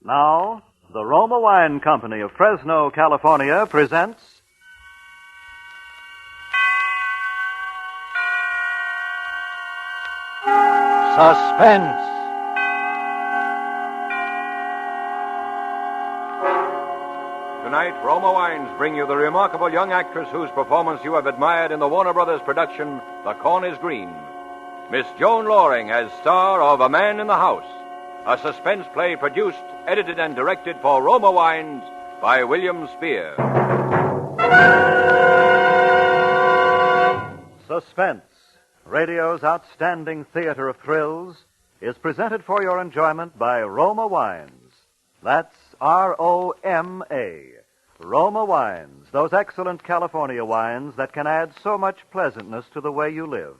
Now, the Roma Wine Company of Fresno, California presents Suspense. Tonight, Roma Wines bring you the remarkable young actress whose performance you have admired in the Warner Brothers production, The Corn is Green. Miss Joan Loring as star of A Man in the House, a suspense play produced, edited, and directed for Roma Wines by William Spear. Suspense, radio's outstanding theater of thrills, is presented for your enjoyment by Roma Wines. That's R-O-M-A. Roma Wines, those excellent California wines that can add so much pleasantness to the way you live,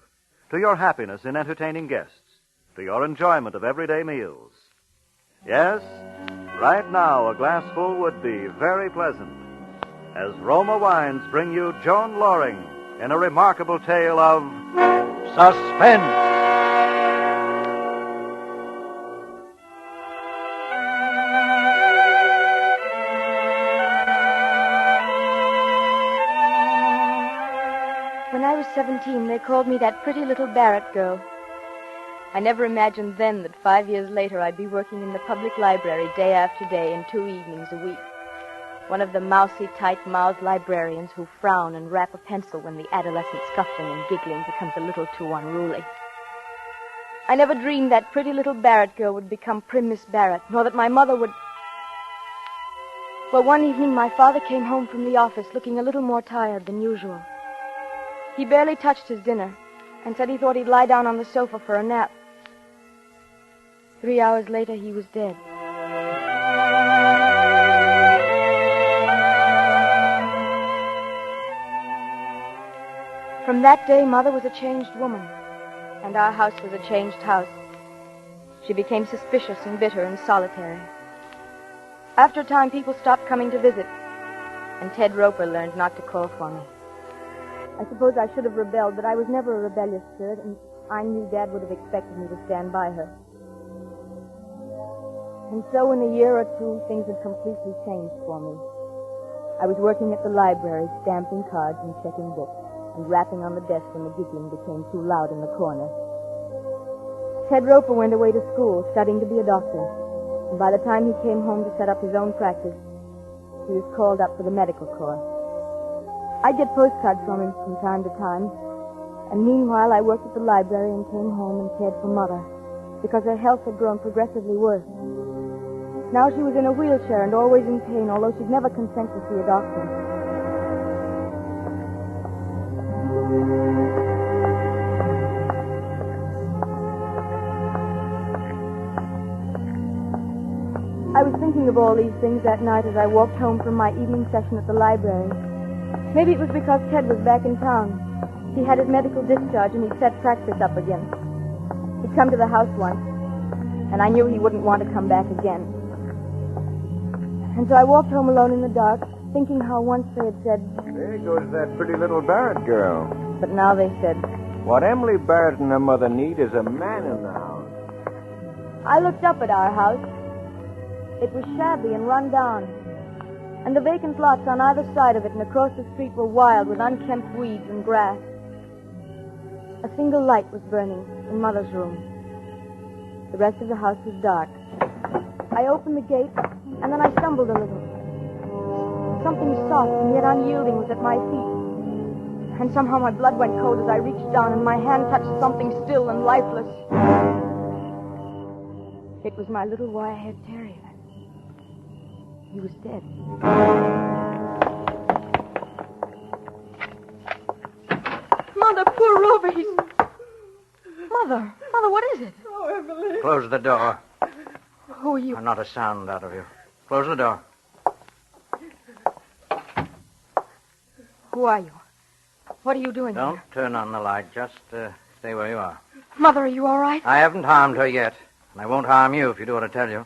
to your happiness in entertaining guests, to your enjoyment of everyday meals. Yes, right now a glassful would be very pleasant. As Roma Wines bring you Joan Loring in a remarkable tale of suspense. When I was 17, they called me that pretty little Barrett girl. I never imagined then that 5 years later I'd be working in the public library day after day and 2 evenings a week. One of the mousy, tight-mouthed librarians who frown and rap a pencil when the adolescent scuffling and giggling becomes a little too unruly. I never dreamed that pretty little Barrett girl would become prim Miss Barrett, nor that my mother would... Well, one evening my father came home from the office looking a little more tired than usual. He barely touched his dinner and said he thought he'd lie down on the sofa for a nap. 3 hours later, he was dead. From that day, Mother was a changed woman, and our house was a changed house. She became suspicious and bitter and solitary. After a time, people stopped coming to visit, and Ted Roper learned not to call for me. I suppose I should have rebelled, but I was never a rebellious spirit, and I knew Dad would have expected me to stand by her. And so in a year or two, things had completely changed for me. I was working at the library, stamping cards and checking books, and rapping on the desk when the giggling became too loud in the corner. Ted Roper went away to school, studying to be a doctor, and by the time he came home to set up his own practice, he was called up for the medical corps. I'd get postcards from him from time to time, and meanwhile I worked at the library and came home and cared for Mother, because her health had grown progressively worse. Now she was in a wheelchair and always in pain, although she'd never consent to see a doctor. I was thinking of all these things that night as I walked home from my evening session at the library. Maybe it was because Ted was back in town. He had his medical discharge and he'd set practice up again. He'd come to the house once, and I knew he wouldn't want to come back again. And so I walked home alone in the dark, thinking how once they had said... There goes that pretty little Barrett girl. But now they said... What Emily Barrett and her mother need is a man in the house. I looked up at our house. It was shabby and run down. And the vacant lots on either side of it and across the street were wild with unkempt weeds and grass. A single light was burning in Mother's room. The rest of the house was dark. I opened the gate, and then I stumbled a little. Something soft and yet unyielding was at my feet. And somehow my blood went cold as I reached down and my hand touched something still and lifeless. It was my little wire-haired terrier. He was dead. Mother, poor Rover, he's... Mother, what is it? Oh, Emily. Close the door. Who are you? Not a sound out of you. Close the door. Who are you? What are you doing Don't here? turn on the light. Just stay where you are. Mother, are you all right? I haven't harmed her yet, and I won't harm you if you do what I tell you.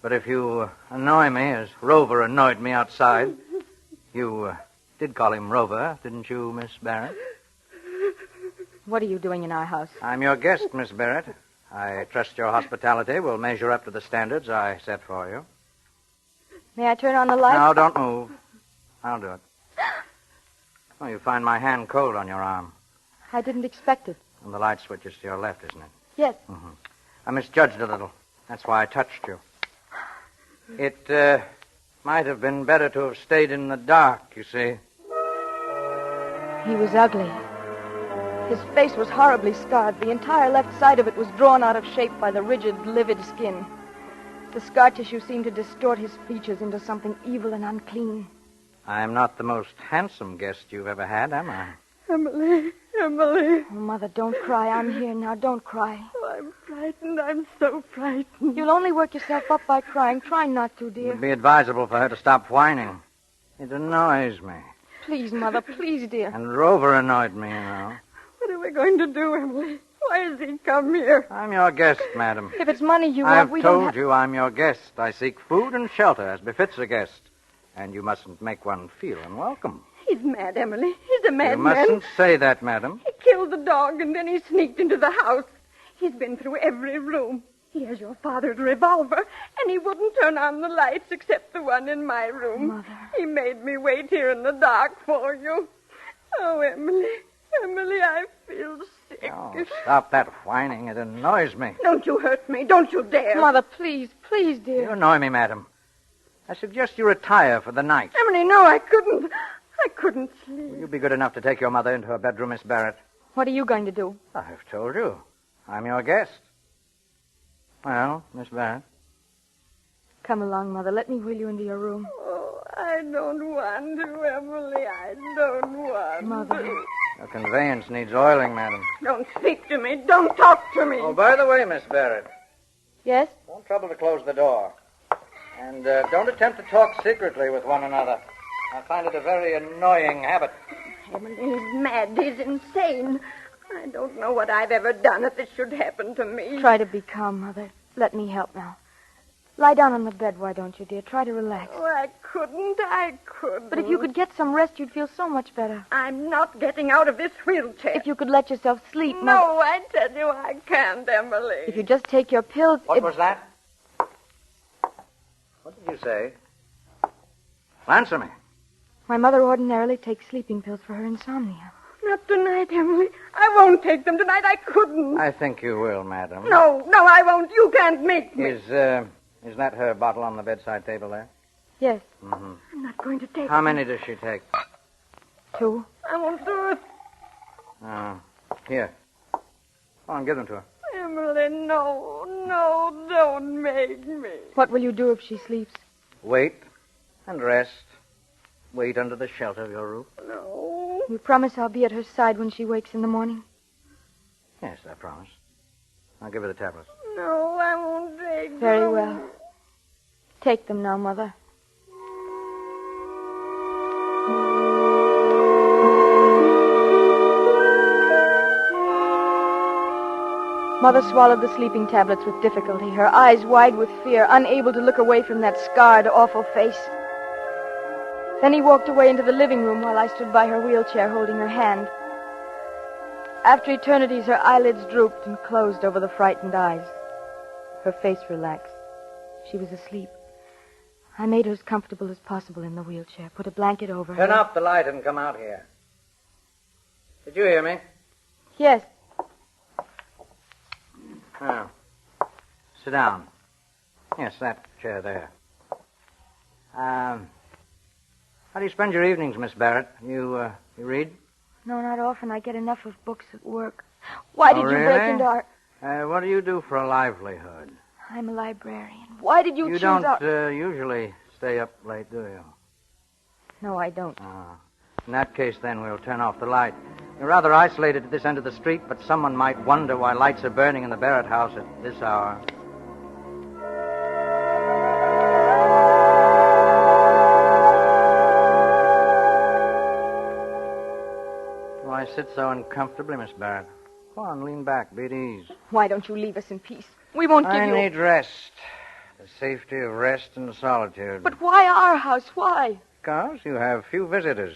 But if you annoy me, as Rover annoyed me outside, you did call him Rover, didn't you, Miss Barrett? What are you doing in our house? I'm your guest, Miss Barrett. I trust your hospitality will measure up to the standards I set for you. May I turn on the light? No, don't move. I'll do it. Oh, you find my hand cold on your arm. I didn't expect it. And the light switch is to your left, isn't it? Yes. Mm-hmm. I misjudged a little. That's why I touched you. It might have been better to have stayed in the dark, you see. He was ugly. His face was horribly scarred. The entire left side of it was drawn out of shape by the rigid, livid skin. The scar tissue seemed to distort his features into something evil and unclean. I am not the most handsome guest you've ever had, am I? Emily. Oh, Mother, don't cry. I'm here now. Don't cry. Oh, I'm frightened. I'm so frightened. You'll only work yourself up by crying. Try not to, It dear. would be advisable for her to stop whining. It annoys me. Please, Mother, please, dear. And Rover annoyed me, you know. What are we going to do, Emily? Why has he come here? I'm your guest, madam. If it's money you want, we I've don't told have... you I'm your guest. I seek food and shelter as befits a guest. And you mustn't make one feel unwelcome. He's mad, Emily. He's a You madman. mustn't say that, madam. He killed the dog, and then he sneaked into the house. He's been through every room. He has your father's revolver, and he wouldn't turn on the lights except the one in my room. Mother. He made me wait here in the dark for you. Oh, Emily. Emily, I feel sick. Oh, stop that whining. It annoys me. Don't you hurt me. Don't you dare. Mother, please, please, You dear. annoy me, madam. I suggest you retire for the night. Emily, no, I couldn't. I couldn't sleep. Will you be good enough to take your mother into her bedroom, Miss Barrett? What are you going to do? I've told you. I'm your guest. Well, Miss Barrett. Come along, Mother. Let me wheel you into your room. Oh, I don't want to, Emily. I don't want Mother. to. Your conveyance needs oiling, madam. Don't speak to me. Don't talk to me. Oh, by the way, Miss Barrett, Yes? don't trouble to close the door. And don't attempt to talk secretly with one another. I find it a very annoying habit. Emily, he's mad. He's insane. I don't know what I've ever done if this should happen to me. Try to be calm, Mother. Let me help now. Lie down on the bed, why don't you, dear? Try to relax. Oh, I couldn't. But if you could get some rest, you'd feel so much better. I'm not getting out of this wheelchair. If you could let yourself sleep, Mother. No, I tell you I can't, Emily. If you just take your pills... What was that? What did you say? Answer me. My mother ordinarily takes sleeping pills for her insomnia. Not tonight, Emily. I won't take them tonight. I couldn't. I think you will, madam. No, I won't. You can't make me. Is that her bottle on the bedside table there? Yes, Mm-hmm. I'm not going to take How them. many does she take? 2. I won't do it. Here. Go on, give them to her. Emily, no, don't make me. What will you do if she sleeps? Wait and rest. Wait under the shelter of your roof. No. You promise I'll be at her side when she wakes in the morning? Yes, I promise. I'll give her the tablets. No, I won't take them. Very well. Take them now, Mother. Mother swallowed the sleeping tablets with difficulty, her eyes wide with fear, unable to look away from that scarred, awful face. Then he walked away into the living room while I stood by her wheelchair holding her hand. After eternities, her eyelids drooped and closed over the frightened eyes. Her face relaxed. She was asleep. I made her as comfortable as possible in the wheelchair, put a blanket over her. Turn off the light and come out here. Did you hear me? Yes. Oh. Sit down. Yes, that chair there. How do you spend your evenings, Miss Barrett? You read? No, not often. I get enough of books at work. Why did you break really? into our... What do you do for a livelihood? I'm a librarian. Why did you choose don't our... usually stay up late, do you? No, I don't. In that case, then, we'll turn off the light. You're rather isolated at this end of the street, but someone might wonder why lights are burning in the Barrett house at this hour. Why sit so uncomfortably, Miss Barrett? Go on, lean back, be at ease. Why don't you leave us in peace? We won't give I you... need rest. The safety of rest and solitude. But why our house? Why? Because you have few visitors.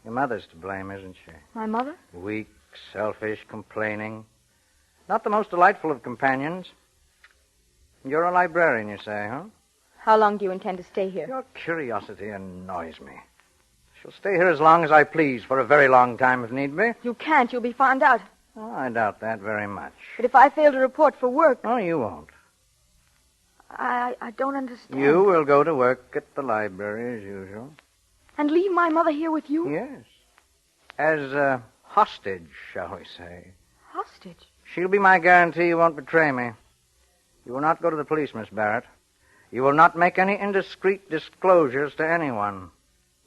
Your mother's to blame, isn't she? My mother? Weak, selfish, complaining. Not the most delightful of companions. You're a librarian, you say, huh? How long do you intend to stay here? Your curiosity annoys me. Shall stay here as long as I please, for a very long time if need be. You can't. You'll be found out. Oh, I doubt that very much. But if I fail to report for work... Oh, you won't. I don't understand. You will go to work at the library as usual. And leave my mother here with you? Yes. As a hostage, shall we say. Hostage? She'll be my guarantee you won't betray me. You will not go to the police, Miss Barrett. You will not make any indiscreet disclosures to anyone.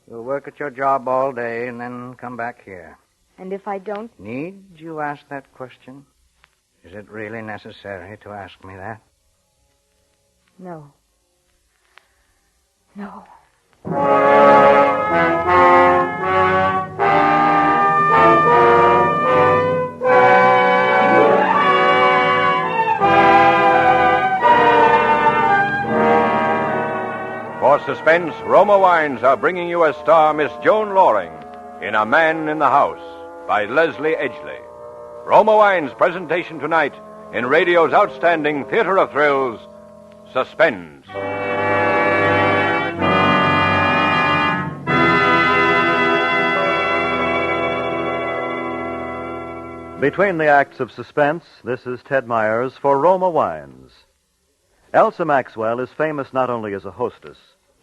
You'll work at your job all day and then come back here. And if I don't? Need you ask that question? Is it really necessary to ask me that? No. No. For suspense, Roma Wines are bringing you as star Miss Joan Loring in A Man in the House by Leslie Edgley. Roma Wines' presentation tonight in radio's outstanding theater of thrills, Suspense. Between the acts of suspense, this is Ted Myers for Roma Wines. Elsa Maxwell is famous not only as a hostess,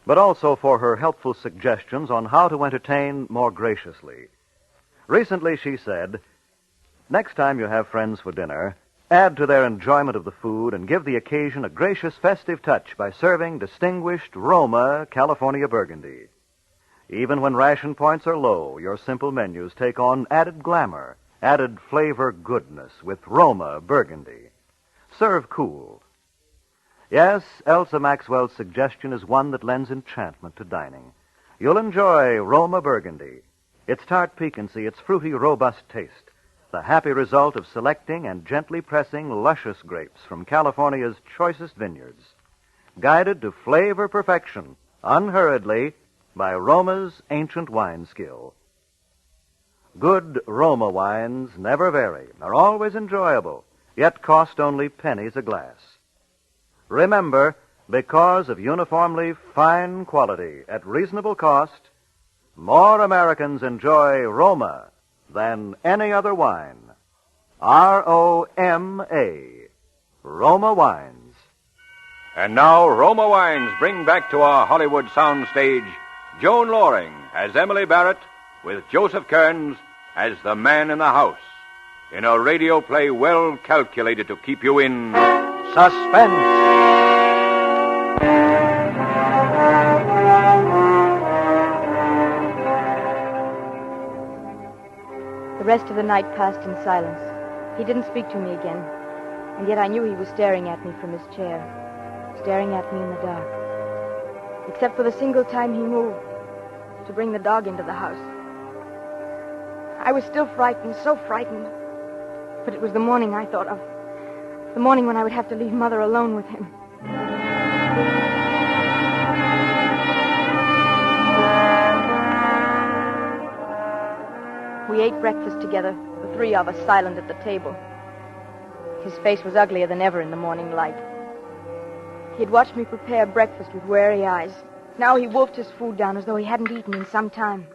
but also for her helpful suggestions on how to entertain more graciously. Recently she said, "Next time you have friends for dinner, add to their enjoyment of the food and give the occasion a gracious festive touch by serving distinguished Roma California Burgundy. Even when ration points are low, your simple menus take on added glamour, added flavor goodness with Roma Burgundy. Serve cool." Yes, Elsa Maxwell's suggestion is one that lends enchantment to dining. You'll enjoy Roma Burgundy. Its tart piquancy, its fruity, robust taste, the happy result of selecting and gently pressing luscious grapes from California's choicest vineyards. Guided to flavor perfection, unhurriedly, by Roma's ancient wine skill. Good Roma wines never vary, are always enjoyable, yet cost only pennies a glass. Remember, because of uniformly fine quality at reasonable cost, more Americans enjoy Roma than any other wine. R-O-M-A. Roma Wines. And now, Roma Wines bring back to our Hollywood soundstage Joan Loring as Emily Barrett with Joseph Kearns as the man in the house, in a radio play well calculated to keep you in Suspense. The rest of the night passed in silence. He didn't speak to me again, and yet I knew he was staring at me from his chair, staring at me in the dark. Except for the single time he moved to bring the dog into the house. I was still frightened, so frightened. But it was the morning I thought of. The morning when I would have to leave Mother alone with him. We ate breakfast together, the three of us silent at the table. His face was uglier than ever in the morning light. He had watched me prepare breakfast with wary eyes. Now he wolfed his food down as though he hadn't eaten in some time.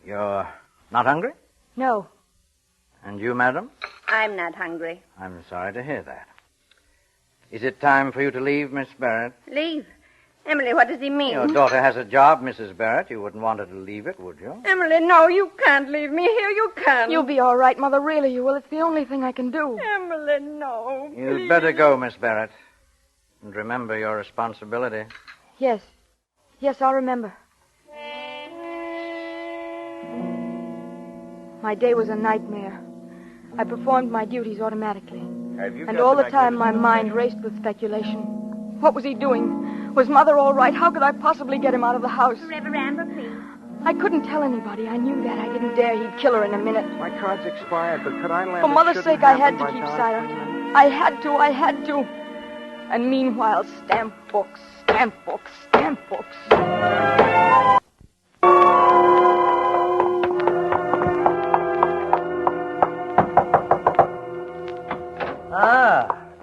You're not hungry? No. And you, madam? I'm not hungry. I'm sorry to hear that. Is it time for you to leave, Miss Barrett? Leave? Emily, what does he mean? Your daughter has a job, Mrs. Barrett. You wouldn't want her to leave it, would you? Emily, no, you can't leave me here. You can't. You'll be all right, Mother. Really, you will. It's the only thing I can do. Emily, no. You'd please. better go, Miss Barrett. And remember your responsibility. Yes. Yes, I'll remember. My day was a nightmare. I performed my duties automatically. And all the time my mind raced with speculation. What was he doing? Was Mother all right? How could I possibly get him out of the house? Reverend Amber, please. I couldn't tell anybody. I knew that. I didn't dare. He'd kill her in a minute. My card's expired, but could I land? For Mother's It sake, shouldn't I had happen to by keep dark. silent. I had to. And meanwhile, stamp books, stamp books, stamp books.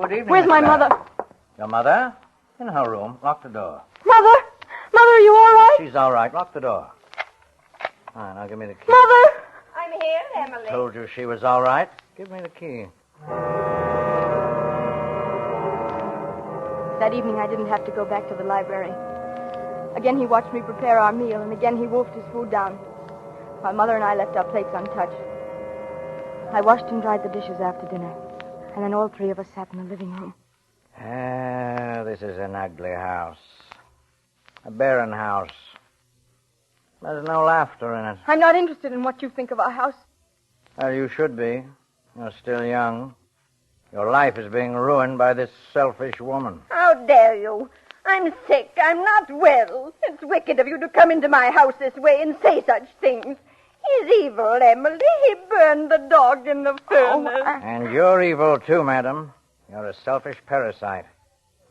good evening. Where's Miss my Barrett. mother? Your mother? In her room. Lock the door. Mother? Mother, are you all right? She's all right. Lock the door. All right, now give me the key. Mother! I'm here, Emily. Told you she was all right. Give me the key. That evening, I didn't have to go back to the library. Again, he watched me prepare our meal, and again, he wolfed his food down, while Mother and I left our plates untouched. I washed and dried the dishes after dinner, and then all three of us sat in the living room. This is an ugly house. A barren house. There's no laughter in it. I'm not interested in what you think of our house. Well, you should be. You're still young. Your life is being ruined by this selfish woman. How dare you? I'm sick. I'm not well. It's wicked of you to come into my house this way and say such things. He's evil, Emily. He burned the dog in the furnace. And you're evil, too, madam. You're a selfish parasite.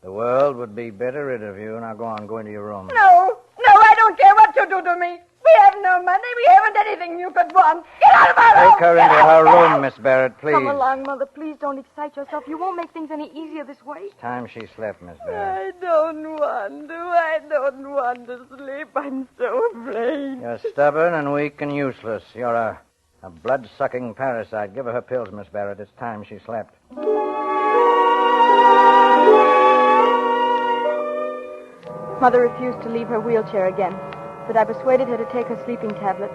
The world would be better rid of you. Now go into your room. No, I don't care what you do to me. We have no money. We haven't anything you could want. Get out of my room! Take her into her room, Miss Barrett, please. Come along, Mother. Please don't excite yourself. You won't make things any easier this way. It's time she slept, Miss Barrett. I don't want to. I don't want to sleep. I'm so afraid. You're stubborn and weak and useless. You're a blood-sucking parasite. Give her her pills, Miss Barrett. It's time she slept. Mother refused to leave her wheelchair again, but I persuaded her to take her sleeping tablet.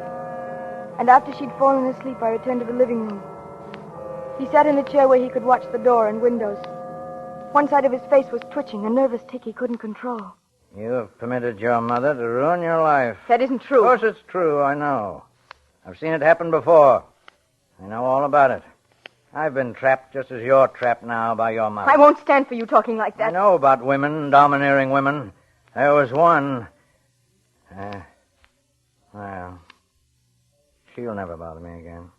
And after she'd fallen asleep, I returned to the living room. He sat in a chair where he could watch the door and windows. One side of his face was twitching, a nervous tic he couldn't control. You have permitted your mother to ruin your life. That isn't true. Of course it's true, I know. I've seen it happen before. I know all about it. I've been trapped just as you're trapped now by your mother. I won't stand for you talking like that. I know about women, domineering women. There was one. Well, she'll never bother me again.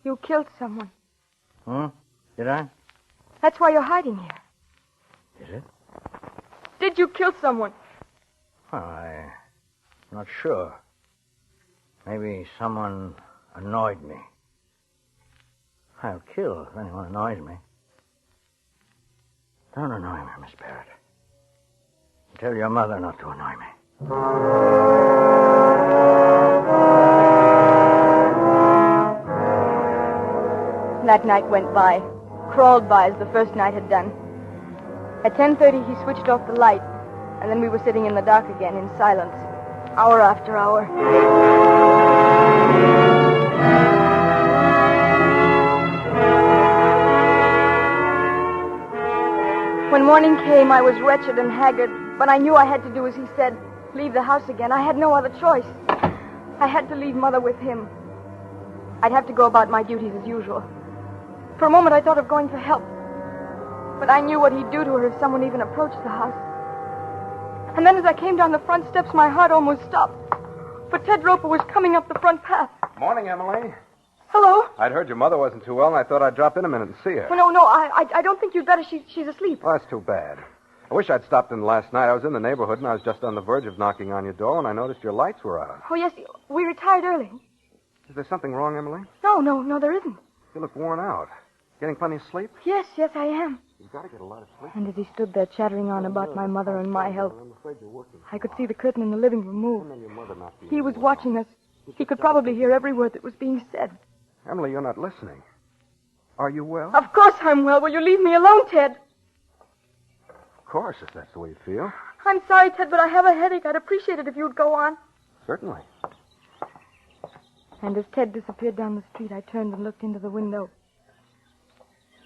You killed someone. Did I? That's why you're hiding here. Is it? Did you kill someone? Well, I'm not sure. Maybe someone annoyed me. I'll kill if anyone annoys me. Don't annoy me, Miss Barrett. Tell your mother not to annoy me. That night went by, crawled by as the first night had done. At 10:30, he switched off the light, and then we were sitting in the dark again in silence, hour after hour. When morning came, I was wretched and haggard, but I knew I had to do as he said, leave the house again. I had no other choice. I had to leave Mother with him. I'd have to go about my duties as usual. For a moment, I thought of going for help, but I knew what he'd do to her if someone even approached the house. And then as I came down the front steps, my heart almost stopped, for Ted Roper was coming up the front path. Morning, Emily. Hello? I'd heard your mother wasn't too well, and I thought I'd drop in a minute and see her. Oh, no, I don't think you'd better. She's asleep. Well, that's too bad. I wish I'd stopped in last night. I was in the neighborhood, and I was just on the verge of knocking on your door, and I noticed your lights were out. Oh, yes, we retired early. Is there something wrong, Emily? No, there isn't. You look worn out. Getting plenty of sleep? Yes, I am. You've got to get a lot of sleep. And as he stood there chattering on about my mother and my health, I'm afraid you're working. I could see the curtain in the living room move. And your mother not being He was well. watching us. He could probably hear every word that was being said. Emily, you're not listening. Are you well? Of course I'm well. Will you leave me alone, Ted? Of course, if that's the way you feel. I'm sorry, Ted, but I have a headache. I'd appreciate it if you'd go on. Certainly. And as Ted disappeared down the street, I turned and looked into the window.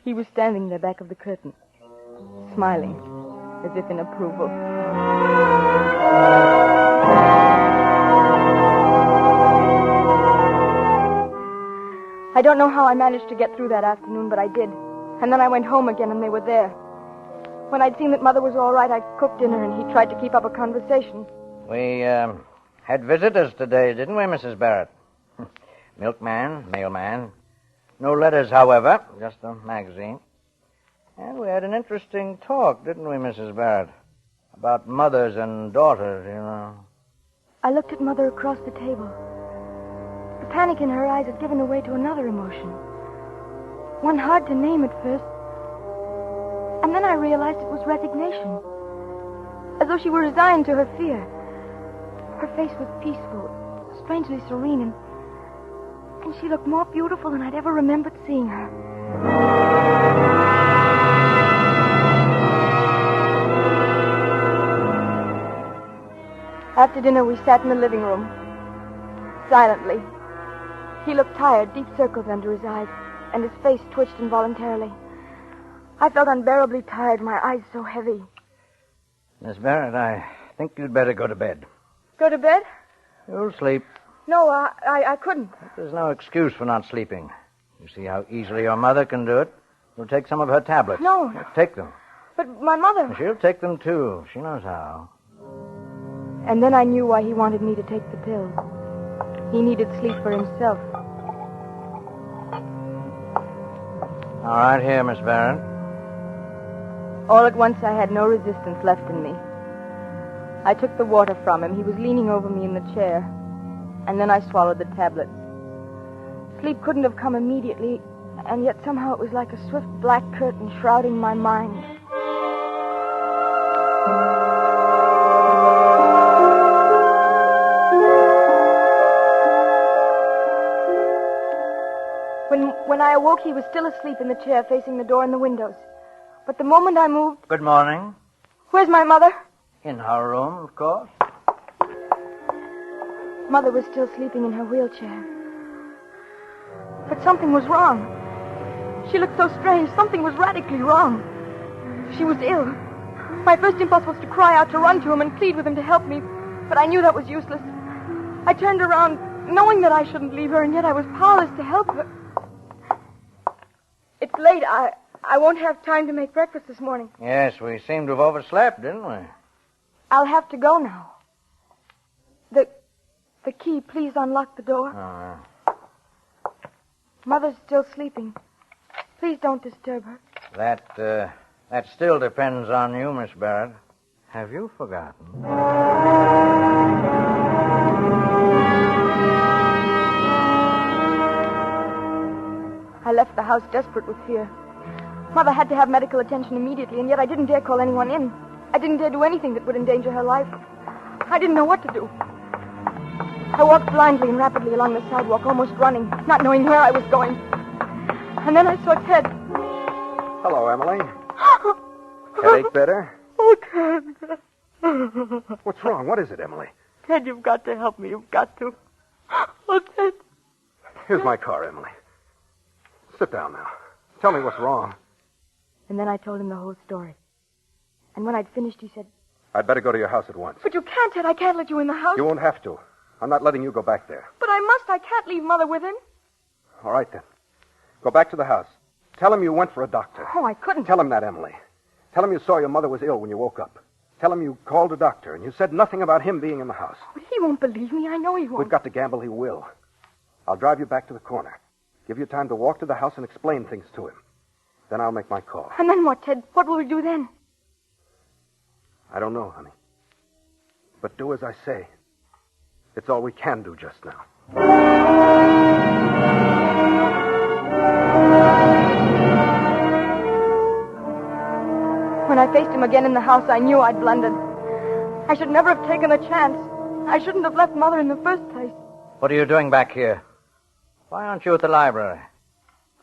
He was standing there back of the curtain, smiling, as if in approval. I don't know how I managed to get through that afternoon, but I did. And then I went home again, and they were there. When I'd seen that Mother was all right, I cooked dinner, and he tried to keep up a conversation. We, had visitors today, didn't we, Mrs. Barrett? Milkman, mailman. No letters, however, just a magazine. And we had an interesting talk, didn't we, Mrs. Barrett? About mothers and daughters, you know. I looked at Mother across the table. The panic in her eyes had given way to another emotion. One hard to name at first, And then I realized it was resignation. As though she were resigned to her fear. Her face was peaceful, strangely serene, and she looked more beautiful than I'd ever remembered seeing her. After dinner, we sat in the living room, silently. He looked tired, deep circles under his eyes, and his face twitched involuntarily. I felt unbearably tired, my eyes so heavy. Miss Barrett, I think you'd better go to bed. Go to bed? You'll sleep. No, I couldn't. There's no excuse for not sleeping. You see how easily your mother can do it? You'll take some of her tablets. No. Take them. But my mother... She'll take them, too. She knows how. And then I knew why he wanted me to take the pills. He needed sleep for himself. All right, here, Miss Barrett. All at once, I had no resistance left in me. I took the water from him. He was leaning over me in the chair. And then I swallowed the tablets. Sleep couldn't have come immediately, and yet somehow it was like a swift black curtain shrouding my mind. When I awoke, he was still asleep in the chair facing the door and the windows. But the moment I moved... Good morning. Where's my mother? In her room, of course. Mother was still sleeping in her wheelchair. But something was wrong. She looked so strange. Something was radically wrong. She was ill. My first impulse was to cry out, to run to him and plead with him to help me. But I knew that was useless. I turned around, knowing that I shouldn't leave her, and yet I was powerless to help her. It's late. I won't have time to make breakfast this morning. Yes, we seem to have overslept, didn't we? I'll have to go now. The key, please unlock the door. Mother's still sleeping. Please don't disturb her. That still depends on you, Miss Barrett. Have you forgotten? I left the house desperate with fear. Mother had to have medical attention immediately, and yet I didn't dare call anyone in. I didn't dare do anything that would endanger her life. I didn't know what to do. I walked blindly and rapidly along the sidewalk, almost running, not knowing where I was going. And then I saw Ted. Hello, Emily. Headache better? Oh, Ted. What's wrong? What is it, Emily? Ted, you've got to help me. You've got to. Oh, Ted. Here's my car, Emily. Sit down now. Tell me what's wrong. And then I told him the whole story. And when I'd finished, he said... I'd better go to your house at once. But you can't, Ted. I can't let you in the house. You won't have to. I'm not letting you go back there. But I must. I can't leave Mother with him. All right, then. Go back to the house. Tell him you went for a doctor. Oh, I couldn't. Tell him that, Emily. Tell him you saw your mother was ill when you woke up. Tell him you called a doctor and you said nothing about him being in the house. But he won't believe me. I know he won't. We've got to gamble he will. I'll drive you back to the corner. Give you time to walk to the house and explain things to him. Then I'll make my call. And then what, Ted? What will we do then? I don't know, honey. But do as I say. It's all we can do just now. When I faced him again in the house, I knew I'd blundered. I should never have taken a chance. I shouldn't have left Mother in the first place. What are you doing back here? Why aren't you at the library?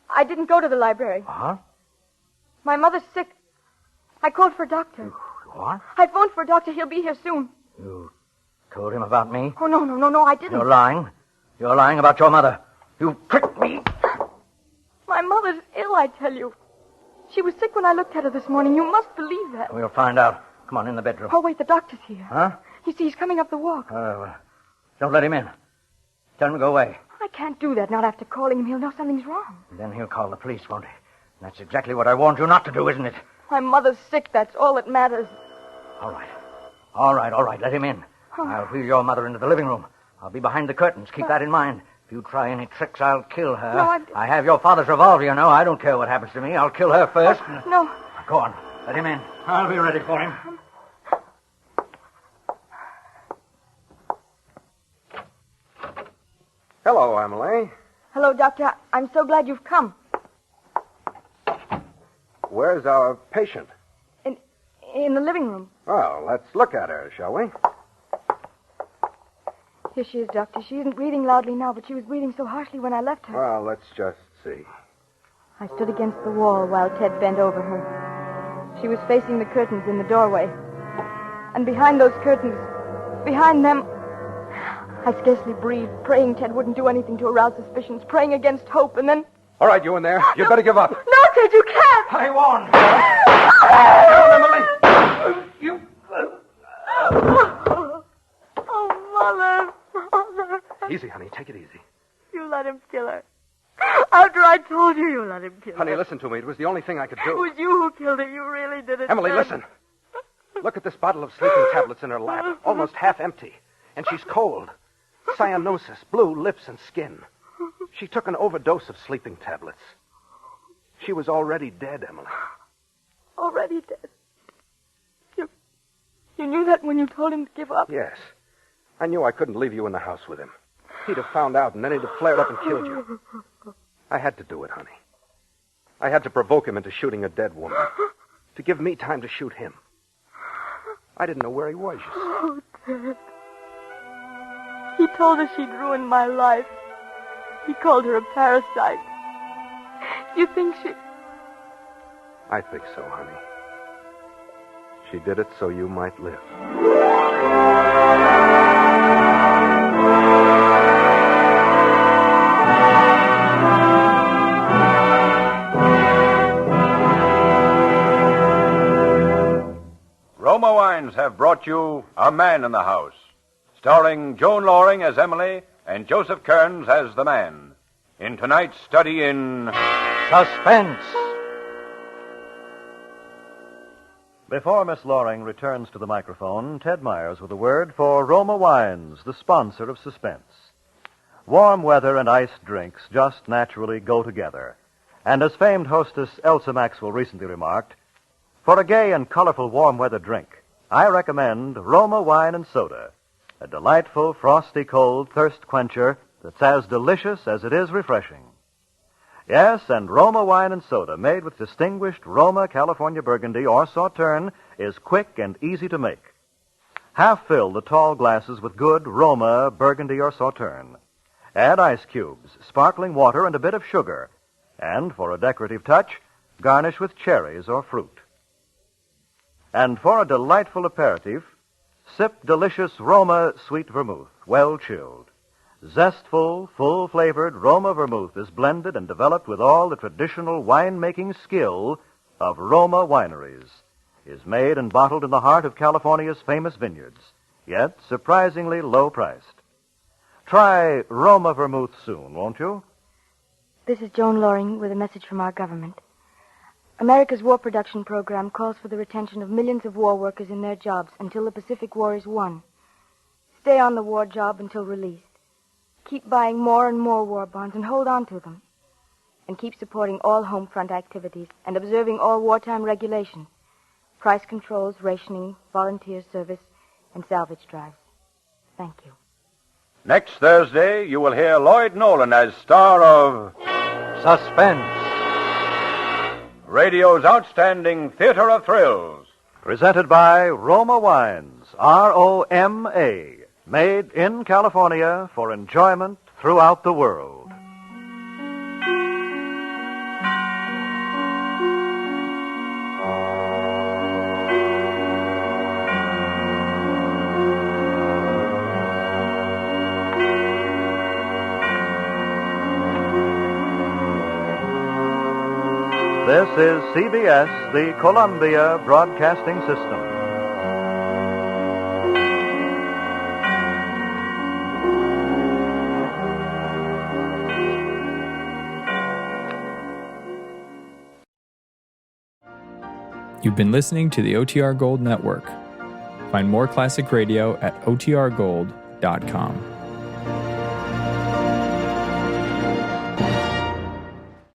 I didn't go to the library. What? My mother's sick. I called for a doctor. What? I phoned for a doctor. He'll be here soon. You told him about me? Oh, no, I didn't. You're lying. You're lying about your mother. You tricked me. My mother's ill, I tell you. She was sick when I looked at her this morning. You must believe that. We'll find out. Come on, in the bedroom. Oh, wait, the doctor's here. Huh? You see, he's coming up the walk. Don't let him in. Tell him to go away. I can't do that, not after calling him. He'll know something's wrong. And then he'll call the police, won't he? That's exactly what I warned you not to do, isn't it? My mother's sick. That's all that matters. All right. Let him in. Oh. I'll wheel your mother into the living room. I'll be behind the curtains. Keep that in mind. If you try any tricks, I'll kill her. No, I have your father's revolver, you know. I don't care what happens to me. I'll kill her first. No. Go on. Let him in. I'll be ready for him. Hello, Emily. Hello, Doctor. I'm so glad you've come. Where's our patient? In the living room. Well, let's look at her, shall we? Here she is, Doctor. She isn't breathing loudly now, but she was breathing so harshly when I left her. Well, let's just see. I stood against the wall while Ted bent over her. She was facing the curtains in the doorway. And behind those curtains, behind them, I scarcely breathed, praying Ted wouldn't do anything to arouse suspicions, praying against hope, and then... All right, you in there. You'd better give up. No, Ted, you can't! I won't. Emily! You... Oh, Mother. Easy, honey. Take it easy. You let him kill her. After I told you, you let him kill her. Honey, listen to me. It was the only thing I could do. It was you who killed her. You really did it. Emily, Ted. listen. Look at this bottle of sleeping tablets in her lap, almost half empty. And she's cold. Cyanosis, blue lips and skin. She took an overdose of sleeping tablets. She was already dead, Emily. Already dead? You knew that when you told him to give up? Yes. I knew I couldn't leave you in the house with him. He'd have found out, and then he'd have flared up and killed you. I had to do it, honey. I had to provoke him into shooting a dead woman. To give me time to shoot him. I didn't know where he was, you see. Oh, Ted. He told her she'd ruined my life. He called her a parasite. You think she... I think so, honey. She did it so you might live. Roma Wines have brought you A Man in the House, starring Joan Loring as Emily and Joseph Kearns as the man, in tonight's study in Suspense. Before Miss Loring returns to the microphone, Ted Myers with a word for Roma Wines, the sponsor of Suspense. Warm weather and iced drinks just naturally go together. And as famed hostess Elsa Maxwell recently remarked, for a gay and colorful warm weather drink, I recommend Roma Wine and Soda, a delightful, frosty, cold thirst quencher that's as delicious as it is refreshing. Yes, and Roma Wine and Soda, made with distinguished Roma California Burgundy or Sauterne, is quick and easy to make. Half fill the tall glasses with good Roma Burgundy or Sauterne. Add ice cubes, sparkling water, and a bit of sugar. And for a decorative touch, garnish with cherries or fruit. And for a delightful aperitif, sip delicious Roma sweet vermouth, well chilled. Zestful, full-flavored Roma vermouth is blended and developed with all the traditional winemaking skill of Roma wineries. Is made and bottled in the heart of California's famous vineyards, yet surprisingly low-priced. Try Roma vermouth soon, won't you? This is Joan Loring with a message from our government. America's war production program calls for the retention of millions of war workers in their jobs until the Pacific War is won. Stay on the war job until released. Keep buying more and more war bonds and hold on to them. And keep supporting all home front activities and observing all wartime regulations. Price controls, rationing, volunteer service, and salvage drives. Thank you. Next Thursday, you will hear Lloyd Nolan as star of Suspense. radio's outstanding theater of thrills. Presented by Roma Wines, R-O-M-A, made in California for enjoyment throughout the world. This is CBS, the Columbia Broadcasting System. You've been listening to the OTR Gold Network. Find more classic radio at otrgold.com.